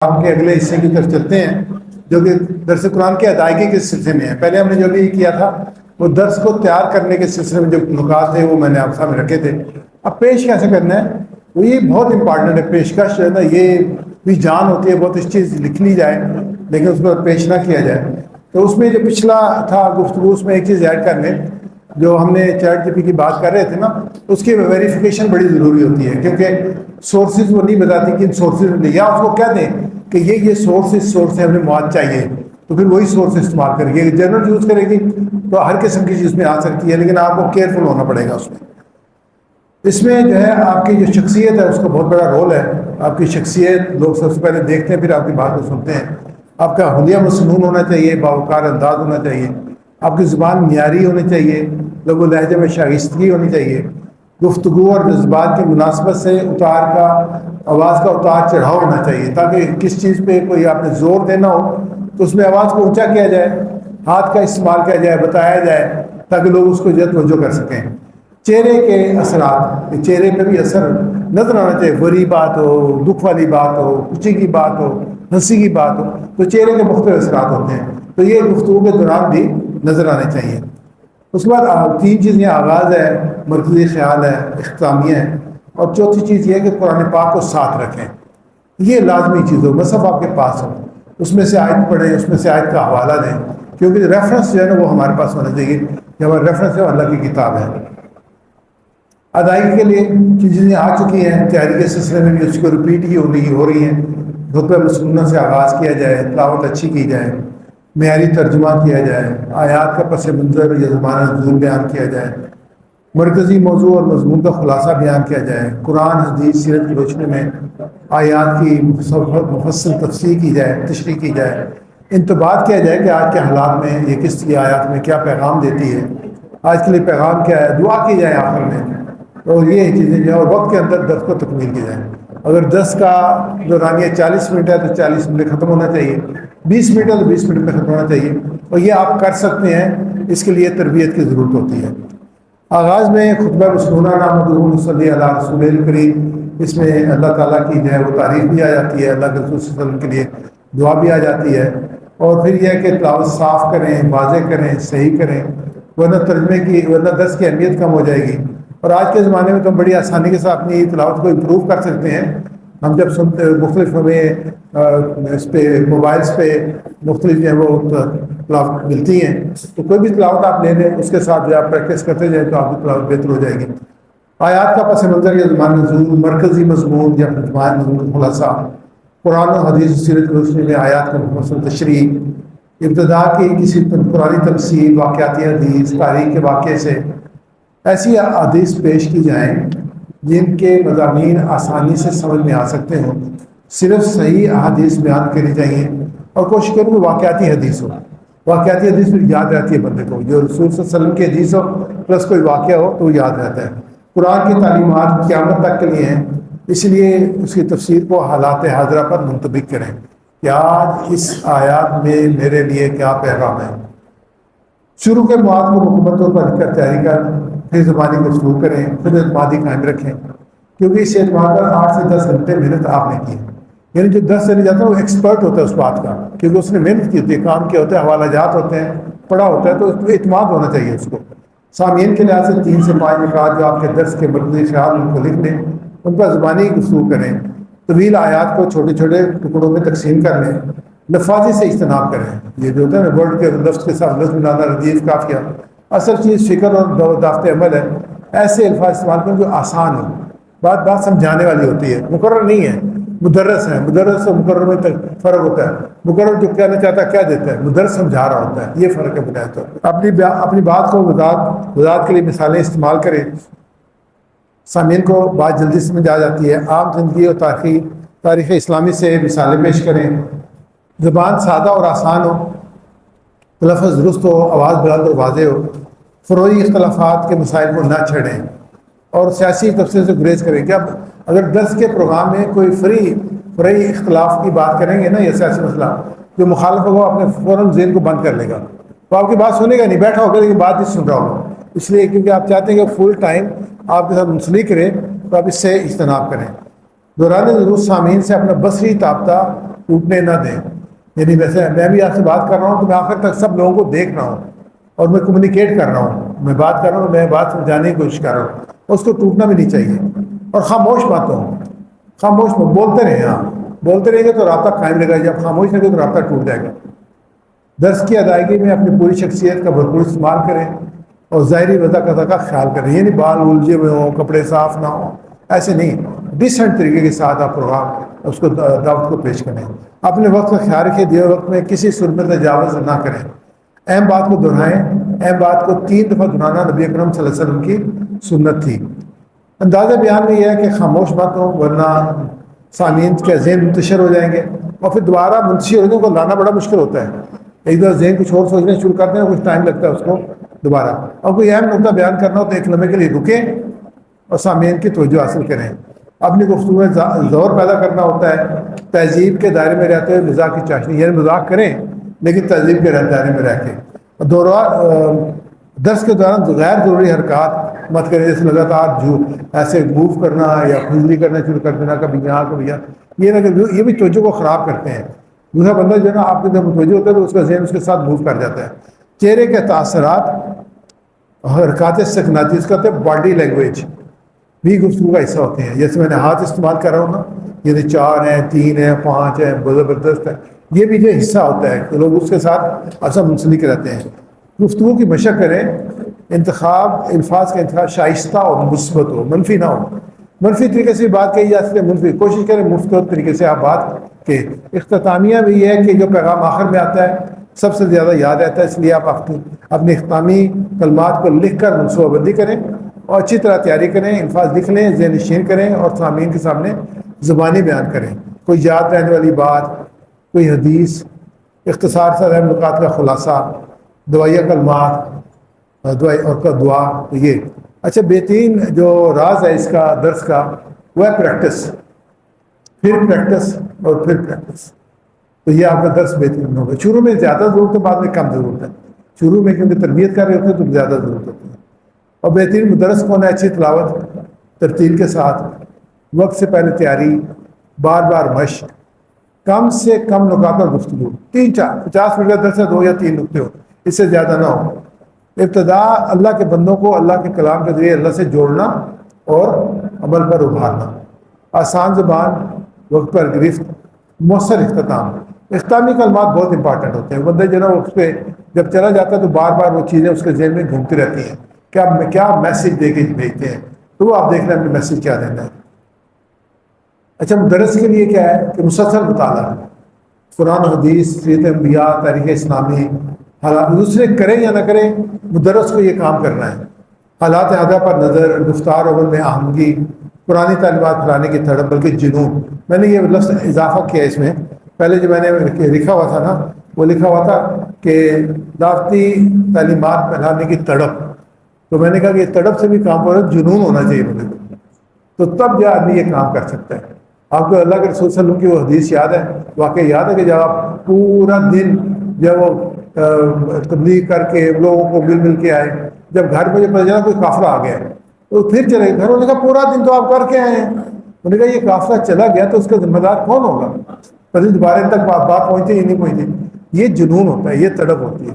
آپ کے اگلے حصے کی طرف چلتے ہیں جو کہ درس قرآن کی ادائیگی کے سلسلے میں ہے۔ پہلے ہم نے جو بھی کیا تھا وہ درس کو تیار کرنے کے سلسلے میں جو نکات تھے وہ میں نے آپ سامنے رکھے تھے۔ اب پیش کیسے کرنا ہے وہ یہ بہت امپارٹنٹ ہے۔ پیشکش جو ہے نا یہ بھی جان ہوتی ہے، بہت اس چیز لکھ لی جائے لیکن اس پر پیش نہ کیا جائے۔ تو اس میں جو پچھلا تھا گفتگو اس میں ایک چیز ایڈ کر لیں، جو ہم نے چیٹ جی پی کی بات کر رہے تھے نا، اس کی ویریفیکیشن بڑی ضروری ہوتی ہے کیونکہ سورسز وہ نہیں بتاتی کہ ان سورسز میں، یا اس کو کہہ دیں کہ یہ سورس ہے، ہمیں مواد چاہیے تو پھر وہی سورس استعمال کرے گی۔ جنرل یوز کرے گی تو ہر قسم کی چیز میں آ سکتی ہے، لیکن آپ کو کیئرفل ہونا پڑے گا اس میں۔ اس میں جو ہے آپ کی جو شخصیت ہے اس کا بہت بڑا رول ہے۔ آپ کی شخصیت لوگ سب سے پہلے دیکھتے ہیں، پھر آپ کی بات کو سنتے ہیں۔ آپ کا حلیہ مسنون ہونا چاہیے، باوقار انداز ہونا چاہیے، آپ کی زبان معیاری ہونی چاہیے، لوگو لہجے میں شائستگی ہونی چاہیے، گفتگو اور جذبات کی مناسبت سے آواز کا اتار چڑھاؤ ہونا چاہیے، تاکہ کس چیز پہ کوئی آپ نے زور دینا ہو تو اس میں آواز کو اونچا کیا جائے، ہاتھ کا استعمال کیا جائے، بتایا جائے تاکہ لوگ اس کو توجہ کر سکیں۔ چہرے کے اثرات، چہرے پہ بھی اثر نظر آنا چاہیے، بری بات ہو، دکھ والی بات ہو، خوشی کی بات ہو، ہنسی کی بات ہو، تو چہرے کے مختلف اثرات ہوتے ہیں، تو یہ گفتگو کے دوران بھی نظر آنے چاہیے۔ اس کے بعد تین چیزیں، آغاز ہے، مرکزی خیال ہے، اختتامیہ ہے، اور چوتھی چیز یہ ہے کہ قرآن پاک کو ساتھ رکھیں۔ یہ لازمی چیز ہو، مصحف آپ کے پاس ہو، اس میں سے آیت پڑھیں، اس میں سے آیت کا حوالہ دیں، کیونکہ ریفرنس جو ہے نا وہ ہمارے پاس ہونا چاہیے کہ ہمارا ریفرنس ہے اللہ کی کتاب ہے۔ ادائیگی کے لیے چیزیں آ چکی ہیں، تیاری کے سلسلے میں بھی اس کو ریپیٹ ہی ہو رہی ہیں۔ خطبہ مسنونہ سے آغاز کیا جائے، تلاوت اچھی کی جائے، معیاری ترجمہ کیا جائے، آیات کا پس منظر یا زمانہ نزول بیان کیا جائے، مرکزی موضوع اور مضمون کا خلاصہ بیان کیا جائے، قرآن حدیث سیرت کی روشنی میں آیات کی مفصل تفسیر کی جائے، تشریح کی جائے، انتباہ کیا جائے کہ آج کے حالات میں یہ کس کی آیات میں کیا پیغام دیتی ہے، آج کے لیے پیغام کیا ہے، دعا کی جائے آخر میں، اور یہ چیزیں جو ہے اور وقت کے اندر درس کو تکمیل کی جائے۔ اگر درس کا دورانیہ 40 منٹ ہے تو 40 منٹ ختم ہونا چاہیے، 20 منٹ ہے تو 20 منٹ میں ختم ہونا چاہیے، اور یہ آپ کر سکتے ہیں، اس کے لیے تربیت کی ضرورت ہوتی ہے۔ آغاز میں خطبہ مسنونہ نحمدہ صلی اللہ علیہ رسول الکریم، اس میں اللہ تعالیٰ کی جو ہے وہ تعریف بھی آ جاتی ہے، اللہ کے رسول صلی اللہ علیہ وسلم کے لیے دعا بھی آ جاتی ہے، اور پھر یہ ہے کہ تلاوت صاف کریں، واضح کریں، صحیح کریں، ورنہ درس کی اہمیت کم ہو جائے گی۔ اور آج کے زمانے میں تو ہم بڑی آسانی کے ساتھ اپنی تلاوت کو امپروو کر سکتے ہیں۔ ہم جب سنتے مختلف ہمیں اس پہ موبائلس پہ مختلف جو ہے وہ تلاوت ملتی ہیں، تو کوئی بھی تلاوت آپ لے لیں، اس کے ساتھ جو آپ پریکٹس کرتے جائیں تو آپ کی تلاوت بہتر ہو جائے گی۔ آیات کا پس منظر یا زمانہ نزول، مرکزی مضمون یا زمانہ نزول خلاصہ، قرآن و حدیث سیرت روشنی میں آیات کا مفصل تشریح، ابتدا کی کسی قرآنی تفسیر، واقعاتی حدیث، تاریخ کے واقعے سے ایسی حدیث پیش کی جائیں جن کے مضامین آسانی سے سمجھ میں آ سکتے ہوں، صرف صحیح احادیث بیان کرنی چاہیے، اور کوشش کروں کہ واقعاتی حدیث ہو۔ واقعاتی حدیث پھر یاد رہتی ہے بندے کو، جو رسول صلی اللہ علیہ وسلم کی حدیث ہو پلس کوئی واقعہ ہو تو یاد رہتا ہے۔ قرآن کی تعلیمات قیامت تک کے لیے ہیں، اس لیے اس کی تفسیر کو حالات حاضرہ پر منطبق کریں کہ آج اس آیات میں میرے لیے کیا پیغام ہے۔ شروع کے مواد کو مکمل طور پر لکھ کر تیاری کر، پھر زبانی گفتگو کریں، پھر اعتمادی قائم رکھیں، کیونکہ اس اعتماد پر 8 سے 10 گھنٹے محنت آپ نے کی ہے۔ یعنی جو 10 دینے جاتا ہے وہ ایکسپرٹ ہوتا ہے اس بات کا، کیونکہ اس نے محنت کی ہوتی ہے، کام کیا ہوتا ہے، حوالہ جات ہوتے ہیں، پڑھا ہوتا ہے، تو اعتماد ہونا چاہیے اس کو۔ سامعین کے لحاظ سے 3 سے 5 نکات جو آپ کے درس کے مرکزی خیال ان کو لکھ لیں، ان پر زبانی گفتگو کریں، طویل آیات کو چھوٹے چھوٹے ٹکڑوں میں تقسیم کر لیں، لفاظی سے اجتناب کریں۔ یہ جو ہوتا ہے نا ورڈ کے لفظ کے ساتھ لفظ ملانا، ردیف، قافیہ، اصل چیز فکر اور دافت عمل ہے۔ ایسے الفاظ استعمال کریں جو آسان ہو، بات سمجھانے والی ہوتی ہے، مقرر نہیں ہے۔ مدرس ہے، مدرس اور مقرر میں فرق ہوتا ہے۔ مقرر جو کہنا چاہتا ہے کہہ دیتا ہے، مدرس سمجھا رہا ہوتا ہے، یہ فرق ہے بنیاد طور۔ اپنی بات کو وضاحت کے لیے مثالیں استعمال کریں، سامعین کو بات جلدی سمجھ آ جاتی ہے۔ عام زندگی اور تاریخ اسلامی سے مثالیں پیش کریں، زبان سادہ اور آسان ہو، لفظ درست ہو، آواز بلند اور واضح ہو، فروعی اختلافات کے مسائل کو نہ چھیڑیں، اور سیاسی تبصرے سے گریز کریں کہ اب اگر درس کے پروگرام میں کوئی فرعی اختلاف کی بات کریں گے نا یا سیاسی مسئلہ، جو مخالف ہوگا اپنے فوراً ذہن کو بند کر لے گا، تو آپ کی بات سنے گا نہیں، بیٹھا ہوگا لیکن بات نہیں سن رہا ہوگا، اس لیے کیونکہ آپ چاہتے ہیں کہ فل ٹائم آپ کے ساتھ منسلک کریں، تو آپ اس سے اجتناب کریں۔ دوران دروس سامعین سے اپنا بصری رابطہ ٹوٹنے نہ دیں. یعنی ویسے میں بھی آپ سے بات کر رہا ہوں تو میں آخر تک سب لوگوں کو دیکھ رہا ہوں اور میں کمیونیکیٹ کر رہا ہوں, میں بات کر رہا ہوں, میں بات سمجھانے کی کوشش کر رہا ہوں, اس کو ٹوٹنا بھی نہیں چاہیے. اور خاموش باتوں, خاموش بولتے رہیں, بولتے رہیں گے تو رابطہ قائم رہے گا, جب خاموش رہے گا تو رابطہ ٹوٹ جائے گا. درس کی ادائیگی میں اپنی پوری شخصیت کا بھرپور استعمال کریں اور ظاہری وضاقت کا خیال کریں, یعنی بال الجھے ہوئے ہوں, کپڑے صاف نہ ہوں, ایسے نہیں, ڈیسنٹ طریقے کے ساتھ آپ پروگرام اس کو دعوت کو پیش کریں. اپنے وقت کا خیال رکھیں, دیے وقت میں کسی صورت میں تجاوز نہ کریں. اہم بات کو دہرائیں, اہم بات کو 3 دفعہ دہرانا نبی اکرم صلی اللہ علیہ وسلم کی سنت تھی. اندازہ بیان میں یہ ہے کہ خاموش بات ہو, ورنہ سامعین کے ذہن منتشر ہو جائیں گے اور پھر دوبارہ منتشر ہونے کو لانا بڑا مشکل ہوتا ہے. ایک دفعہ ذہن کچھ اور سوچنے شروع کرتے ہیں, کچھ ٹائم لگتا ہے اس کو دوبارہ. اور کوئی اہم نقطہ بیان کرنا ہو تو ایک لمحے کے لیے رکیں اور سامعین کی توجہ حاصل کریں. اپنی گفتگو میں زور پیدا کرنا ہوتا ہے, تہذیب کے دائرے میں رہتے ہوئے مزاح کی چاشنی, یعنی مذاق کریں لیکن تہذیب کے دائرے میں رہ کے. درس کے دوران غیر ضروری حرکات مت کریں, جیسے لگاتار ایسے موو کرنا یا فضولی کرنا شروع کر دینا, کبھی یہاں کبھی یہاں, یہ بھی توجہ کو خراب کرتے ہیں. دوسرا بندہ جو ہے نا آپ کے جب متوجہ ہوتا ہے تو اس کا ذہن اس کے ساتھ موو کر جاتا ہے. چہرے کے تاثرات حرکات سکناتی, اس کا ہوتا ہے باڈی لینگویج, بھی گفتگو کا حصہ ہوتے ہیں. جیسے میں نے ہاتھ استعمال کر رہا ہوں نا, یہ 4 ہیں, 3 ہیں, 5 ہیں, زبردست ہے, یہ بھی جو حصہ ہوتا ہے کہ لوگ اس کے ساتھ اثر منسلک رہتے ہیں. گفتگو کی مشق کریں, الفاظ کا انتخاب شائستہ اور مثبت ہو, منفی نہ ہو. منفی طریقے سے بات کہی جا سکتی ہے, منفی کوشش کریں مثبت طریقے سے آپ بات کہ. اختتامیہ بھی یہ ہے کہ جو پیغام آخر میں آتا ہے سب سے زیادہ یاد رہتا ہے, اس لیے آپ اپنے اختتامی کلمات کو لکھ کر منصوبہ بندی کریں اور اچھی طرح تیاری کریں, الفاظ لکھ لیں, ذہن نشین کریں اور سامعین کے سامنے زبانی بیان کریں. کوئی یاد رہنے والی بات, کوئی حدیث, اختصار سے اہم نکات کا خلاصہ, دوائیہ کلمات, دعائی اور کا دعا. یہ اچھا بہترین جو راز ہے اس کا درس کا وہ ہے پریکٹس, پھر پریکٹس اور پھر پریکٹس. تو یہ آپ کا درس بہترین ہوگا. شروع میں زیادہ ضرورت ہے, بعد میں کم ضرورت ہے. شروع میں کیونکہ تربیت کر رہے ہوتے ہیں تو زیادہ ضرورت ہوتی ہے. اور بہترین مدرس کون ہے؟ اچھی تلاوت, ترتیل کے ساتھ, وقت سے پہلے تیاری, بار بار مشق, کم سے کم نکات اور گفتگو. 50 منٹ کا درس ہے, 2 یا 3 نکتے ہو, اس سے زیادہ نہ ہو. ابتدا اللہ کے بندوں کو اللہ کے کلام کے ذریعے اللہ سے جوڑنا اور عمل پر ابھارنا. آسان زبان, وقت پر گرفت, مؤثر اختتام. اختتامی کلمات بہت امپارٹنٹ ہوتے ہیں. بندے جو نا اس پہ جب چلا جاتا ہے تو بار بار وہ چیزیں اس کے ذہن میں گھومتی رہتی ہیں کہ آپ کیا میسج دے کے بھیجتے ہیں, تو وہ آپ دیکھ لیں اپنے میسج کیا دینا ہے. اچھا مدرس کے لیے کیا ہے کہ مسلسل مطالعہ, قرآن حدیث, سیرت انبیاء, تاریخ اسلامی, حالات دوسرے کریں یا نہ کریں مدرس کو یہ کام کرنا ہے. حالات اعلیٰ پر نظر, گفتار عمل میں آہنگی, پرانی تعلیمات پھیلانے کی تڑپ بلکہ جنون. میں نے یہ لفظ اضافہ کیا اس میں, پہلے جو میں نے لکھا ہوا تھا نا وہ لکھا ہوا تھا کہ دعوتی تعلیمات پھیلانے کی تڑپ, تو میں نے کہا کہ یہ تڑپ سے بھی کام ہو رہا ہے, جنون ہونا چاہیے بندے کو, تو تب جو آدمی یہ کام کر سکتا ہے. آپ کو اللہ کے رسول صلی اللہ علیہ وسلم کی وہ حدیث یاد ہے, واقعی یاد ہے کہ جب آپ پورا دن جب وہ تبلیغ کر کے لوگوں کو مل کے آئے, جب گھر پہ پتہ چلا کوئی قافلہ آ گیا تو پھر چلے گئے. گھر والوں نے کہا پورا دن تو آپ کر کے آئے ہیں. انہوں نے کہا یہ قافلہ چلا گیا تو اس کا ذمہ دار کون ہوگا, پھر دوبارہ تک بات پہنچتی یا نہیں پہنچتی. یہ جنون ہوتا ہے, یہ تڑپ ہوتی ہے.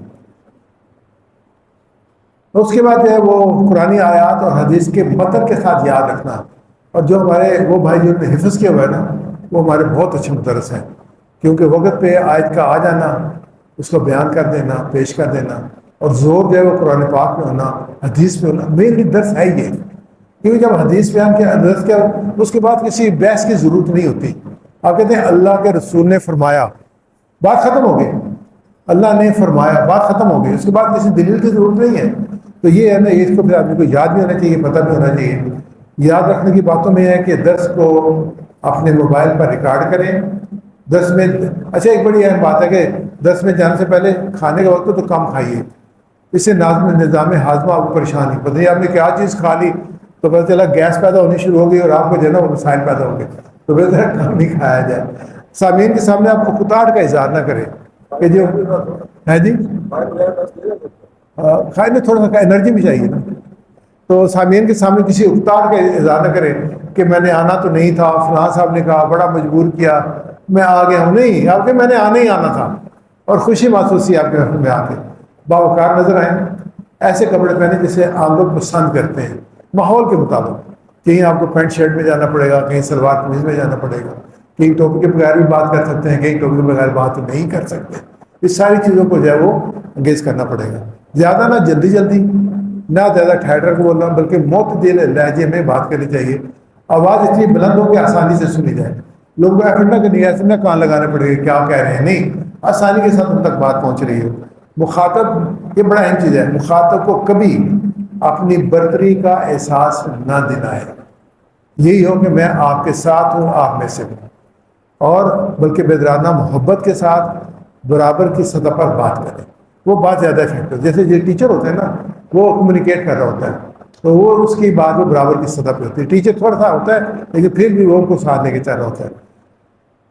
اس کے بعد جو ہے وہ قرآنی آیات اور حدیث کے متن کے ساتھ یاد رکھنا. اور جو ہمارے وہ بھائی جو نے حفظ کیا ہوا ہے نا وہ ہمارے بہت اچھے مدرس ہیں, کیونکہ وقت پہ آیت کا آ جانا, اس کو بیان کر دینا, پیش کر دینا, اور زور جو ہے وہ قرآن پاک میں ہونا, حدیث میں ہونا. مین درس ہے یہ, کیونکہ جب حدیث بیان کیا درس کیا اس کے بعد کسی بحث کی ضرورت نہیں ہوتی. آپ کہتے ہیں اللہ کے رسول نے فرمایا, بات ختم ہو گئی. اللہ نے فرمایا, بات ختم ہو گئی. اس کے بعد کسی دلیل کی ضرورت نہیں ہے. تو یہ ہے نا, اس کو پھر آدمی کو یاد بھی ہونا چاہیے, پتہ بھی ہونا چاہیے. یاد رکھنے کی باتوں میں ہے کہ درس کو اپنے موبائل پر ریکارڈ کریں. درس میں اچھا ایک بڑی اہم بات ہے کہ درس میں جانے سے پہلے کھانے کا وقت تو کم کھائیے, اس سے نظام ہاضمہ آپ کو پریشانی. پتہ نہیں آپ نے کیا چیز کھا لی تو پتہ چلا گیس پیدا ہونی شروع ہو گئی اور آپ کو جو ہے نا وہ مسائل پیدا ہو گئے, تو بہتر ہے کم نہیں کھایا جائے. سامعین کے سامنے آپ کو کتاہٹ کا اظہار نہ کریں کہ جو ہے جی کھائے میں تھوڑا سا انرجی بھی چاہیے نا, تو سامعین کے سامنے کسی اکتاہٹ کا اظہار نہ کریں کہ میں نے آنا تو نہیں تھا, فلاں صاحب نے کہا, بڑا مجبور کیا. میں آ گیا ہوں، نہیں، آپ کے میں نے آنا ہی آنا تھا، اور خوشی محسوس کی آپ کے محفل میں آ کے، باوقار نظر آئے، ایسے کپڑے پہنے جسے عام لوگ پسند کرتے ہیں ماحول کے مطابق. کہیں آپ کو پینٹ شرٹ میں جانا پڑے گا، کہیں سلوار قمیض میں جانا پڑے گا، کہیں ٹوپی کے بغیر بھی بات کر سکتے ہیں، کہیں ٹوپی کے بغیر بات نہیں کر سکتے. اس ساری چیزوں کو جو ہے وہ انگیز کرنا پڑے گا. زیادہ نہ جلدی جلدی، نہ زیادہ ٹھہر کو بولنا، بلکہ معتدل لہجے میں بات کرنی چاہیے. آواز اتنی بلند ہو کہ آسانی سے سنی جائے، لوگوں کو ایفرٹ نہ کرنی ہے، ایسے نہ کان لگانے پڑے گا کیا کہہ رہے ہیں، نہیں، آسانی کے ساتھ ان تک بات پہنچ رہی ہے. مخاطب، یہ بڑا اہم چیز ہے، مخاطب کو کبھی اپنی برتری کا احساس نہ دلائے. یہی ہو کہ میں آپ کے ساتھ ہوں، آپ میں سے ہوں، اور بلکہ بےدرانہ محبت کے ساتھ برابر کی سطح پر بات کریں. وہ بات زیادہ افیکٹو. جیسے جو ٹیچر ہوتا ہے نا، وہ کمیونیکیٹ کر رہا ہوتا ہے تو وہ اس کی بات وہ برابر کی سطح پہ ہوتی ہے. ٹیچر تھوڑا سا ہوتا ہے لیکن پھر بھی وہ ان کو ساتھ لے کے چل رہا ہوتا ہے.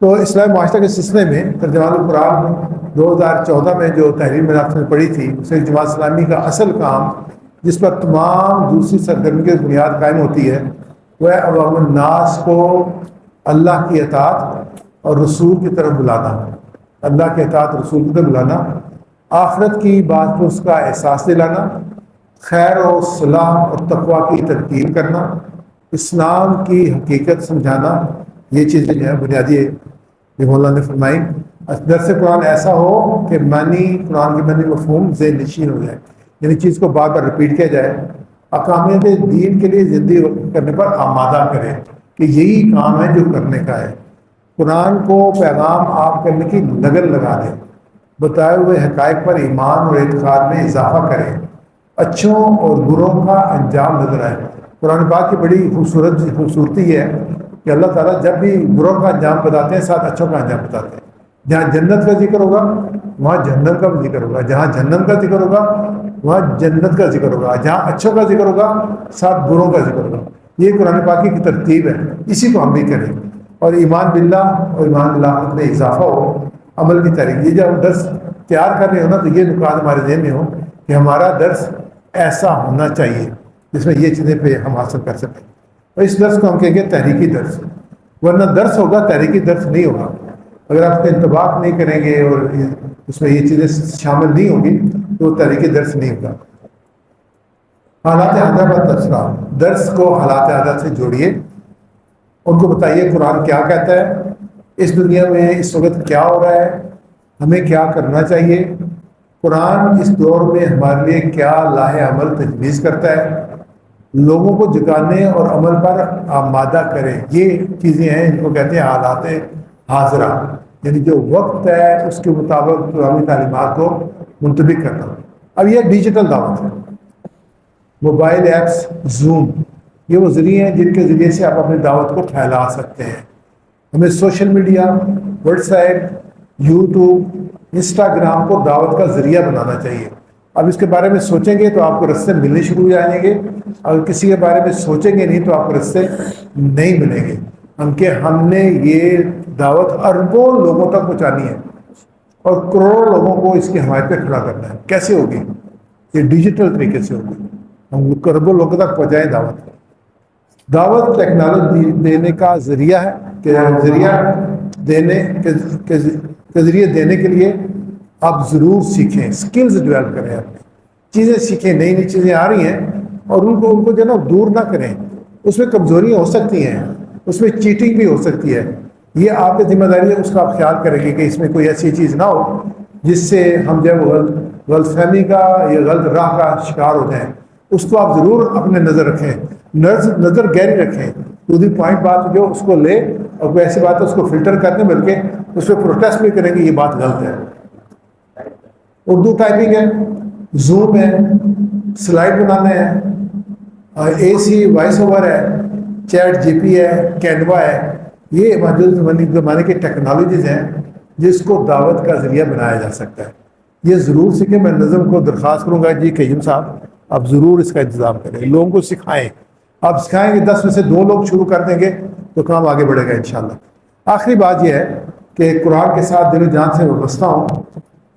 تو اسلامی معاشرہ کے سلسلے میں ترجمان القرآن 2014 میں جو تحریر میں نے آپ نے پڑھی تھی، اسے جماعت اسلامی کا اصل کام جس پر تمام دوسری سرگرمی کی بنیاد قائم ہوتی ہے، وہ ہے عوام الناس کو اللہ کی اطاعت اور رسول کی طرف بلانا. اللہ کے اطاعت رسول کی طرف بلانا، آخرت کی بات کو اس کا احساس دلانا، خیر و صلاح اور تقوی کی تلقین کرنا، اسلام کی حقیقت سمجھانا. یہ چیزیں جو ہے بنیادی یہ مولانا نے فرمائی. درس قرآن ایسا ہو کہ معنی قرآن کے معنی مفہوم ذہن نشین ہو جائے، یعنی چیز کو بار بار رپیٹ کیا جائے. اقامت دین کے لیے زندگی کرنے پر آمادہ کرے کہ یہی کام ہے جو کرنے کا ہے. قرآن کو پیغام آپ کرنے کی لگن لگا دیں، بتائے ہوئے حقائق پر ایمان اور اعتقاد میں اضافہ کریں، اچھوں اور بروں کا انجام نظر آئے. قرآن پاک کی بڑی خوبصورتی ہے کہ اللہ تعالیٰ جب بھی بروں کا انجام بتاتے ہیں ساتھ اچھوں کا انجام بتاتے ہیں. جہاں جنت کا ذکر ہوگا وہاں جہنم کا بھی ذکر ہوگا، جہاں جہنم کا ذکر ہوگا وہاں جنت کا ذکر ہوگا، جہاں اچھوں کا ذکر ہوگا ساتھ بروں کا ذکر ہوگا. یہ قرآن پاک کی ترتیب ہے، اسی کو ہم بھی کریں. اور ایمان باللہ اور ایمان بالآخرت میں اضافہ ہو، عمل کی تحریک. یہ جب ہم درس تیار کر رہے ہو نا تو یہ نکات ہمارے ذہن میں ہو کہ ہمارا درس ایسا ہونا چاہیے جس میں یہ چیزیں پہ ہم حاصل کر سکیں. اور اس درس کو ہم کہیں گے تحریکی درس، ورنہ درس ہوگا تحریکی درس نہیں ہوگا. اگر آپ کا انتباہ نہیں کریں گے اور اس میں یہ چیزیں شامل نہیں ہوگی تو تحریکی درس نہیں ہوگا. حالات حاضرہ پر تبصرہ، درس کو حالات حاضرہ سے جوڑیے، ان کو بتائیے قرآن کیا کہتا ہے، اس دنیا میں اس وقت کیا ہو رہا ہے، ہمیں کیا کرنا چاہیے، قرآن اس دور میں ہمارے لیے کیا لاہ عمل تجویز کرتا ہے، لوگوں کو جگانے اور عمل پر آمادہ کریں. یہ چیزیں ہیں ان کو کہتے ہیں حالات حاضرہ، یعنی جو وقت ہے اس کے مطابق قرآنی تعلیمات کو منطبق کرنا. اب یہ ڈیجیٹل دعوت ہے، موبائل ایپس، زوم، یہ وہ ذریعے ہیں جن کے ذریعے سے آپ اپنی دعوت کو پھیلا سکتے ہیں. ہمیں social media, what's app, YouTube, Instagram کو دعوت کا ذریعہ بنانا چاہیے. اب اس کے بارے میں سوچیں گے تو آپ کو رستے ملنے شروع ہو جائیں گے، اگر کسی کے بارے میں سوچیں گے نہیں تو آپ کو رستے نہیں ملیں گے. ہم نے یہ دعوت اربوں لوگوں تک پہنچانی ہے اور کروڑوں لوگوں کو اس کی حمایت پہ کھڑا کرنا ہے. کیسے ہوگی؟ یہ ڈیجیٹل طریقے سے ہوگی. ہم اربوں لوگوں تک پہنچائیں دعوت. دعوت ٹیکنالوجی دینے کا ذریعہ ہے کہ ذریعے دینے کے لیے آپ ضرور سیکھیں، سکلز ڈیولپ کریں، اپنی چیزیں سیکھیں. نئی نئی چیزیں آ رہی ہیں اور ان کو جو ہے نا دور نہ کریں. اس میں کمزوریاں ہو سکتی ہیں، اس میں چیٹنگ بھی ہو سکتی ہے. یہ آپ کی ذمہ داری ہے، اس کا آپ خیال کریں گے کہ اس میں کوئی ایسی چیز نہ ہو جس سے ہم جب غلط فہمی کا یا غلط راہ کا شکار ہو جائیں. اس کو آپ ضرور اپنے نظر رکھیں، نظر گہری رکھیں. ٹو دی پوائنٹ بات جو اس کو لے اور کوئی ایسی بات ہے اس کو فلٹر کر دیں، بلکہ اس پہ پروٹیسٹ بھی کریں گے یہ بات غلط ہے. اردو ٹائپنگ ہے، زوم ہے، سلائڈ بنانا ہے، اے سی وائس اوور ہے، چیٹ جی پی ہے، کینوا ہے. یہ موجود زمانے کی ٹیکنالوجیز ہیں جس کو دعوت کا ذریعہ بنایا جا سکتا ہے. یہ ضرور سیکھیں. میں نظم کو درخواست کروں گا جی قیوم صاحب آپ ضرور اس کا انتظام کریں، لوگوں کو سکھائیں. آپ سکھائیں گے 10 میں سے 2 لوگ شروع کر دیں گے تو کام آگے بڑھے گا انشاءاللہ. آخری بات یہ ہے کہ قرآن کے ساتھ دل و جان سے وابستہ ہوں،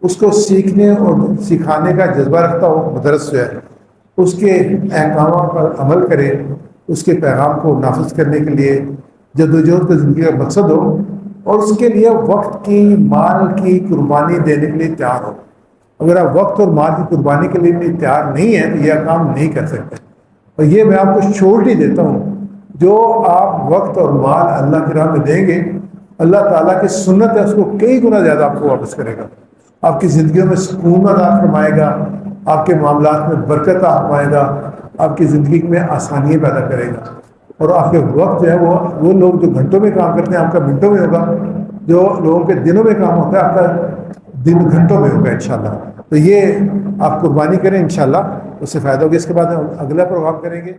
اس کو سیکھنے اور سکھانے کا جذبہ رکھتا ہوں. مدرس جو ہے اس کے احکامات پر عمل کرے، اس کے پیغام کو نافذ کرنے کے لیے جدوجہد کا زندگی کا مقصد ہو. اور اس کے لیے وقت کی مال کی قربانی دینے کے لیے تیار ہو. اگر آپ وقت اور مال کی قربانی کے لیے تیار نہیں ہیں تو یہ کام نہیں کر سکتے. اور یہ میں آپ کو شورٹی دیتا ہوں، جو آپ وقت اور مال اللہ کی راہ میں دیں گے، اللہ تعالیٰ کی سنت ہے اس کو کئی گنا زیادہ آپ کو واپس کرے گا. آپ کی زندگیوں میں سکون عطا فرمائے گا، آپ کے معاملات میں برکت عطا فرمائے گا، آپ کی زندگی میں آسانیاں پیدا کرے گا. اور آپ کے وقت جو ہے وہ لوگ جو گھنٹوں میں کام کرتے ہیں آپ کا منٹوں میں ہوگا، جو لوگوں کے دنوں میں کام ہوتا ہے آپ کا دن گھنٹوں میں ہوگا انشاءاللہ. تو یہ آپ قربانی کریں انشاءاللہ، اس سے فائدہ ہوگا. اس کے بعد ہم اگلا پروگرام کریں گے.